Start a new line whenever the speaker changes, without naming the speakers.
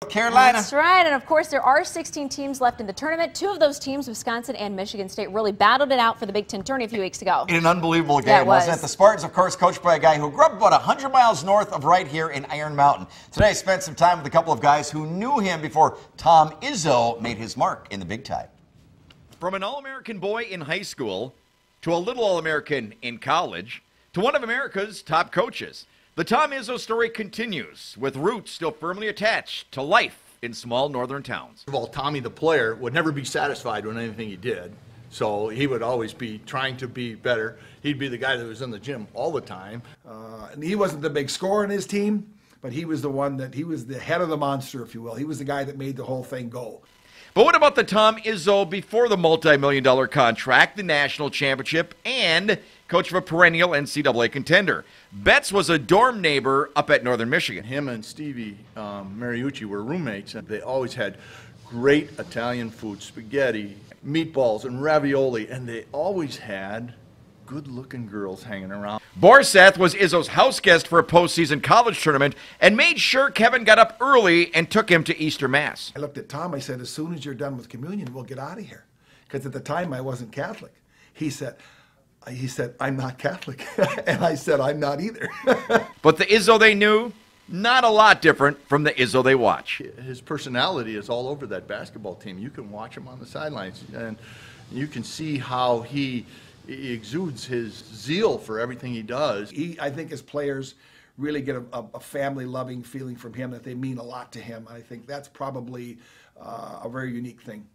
Carolina.
That's right, and of course there are 16 teams left in the tournament. 2 of those teams, Wisconsin and Michigan State, really battled it out for the Big Ten tourney a few weeks ago.
In an unbelievable game,
Yeah, it
wasn't
was.
it? The Spartans, of course, coached by a guy who grew up about 100 miles north of right here in Iron Mountain. Today I spent some time with a couple of guys who knew him before Tom Izzo made his mark in the big time.
From an All-American boy in high school to a little All-American in college to one of America's top coaches, the Tom Izzo story continues with roots still firmly attached to life in small northern towns.
First of all, Tommy the player would never be satisfied with anything he did, so he would always be trying to be better. He'd be the guy that was in the gym all the time.
And he wasn't the big scorer in his team, but he was the one that, he was the head of the monster, if you will. He was the guy that made the whole thing go.
But what about the Tom Izzo before the multi-million-dollar contract, the national championship, and coach of a perennial NCAA contender? Betts was a dorm neighbor up at Northern Michigan.
Him and Stevie Mariucci were roommates, and they always had great Italian food, spaghetti, meatballs, and ravioli, and they always had good-looking girls hanging around.
Borseth was Izzo's house guest for a postseason college tournament and made sure Kevin got up early and took him to Easter Mass.
I looked at Tom, I said, as soon as you're done with communion, we'll get out of here. Because at the time I wasn't Catholic. He said, I'm not Catholic. And I said, I'm not either.
But the Izzo they knew, not a lot different from the Izzo they watch.
His personality is all over that basketball team. You can watch him on the sidelines, and you can see how he exudes his zeal for everything he does.
I think his players really get a family-loving feeling from him, that they mean a lot to him. I think that's probably a very unique thing.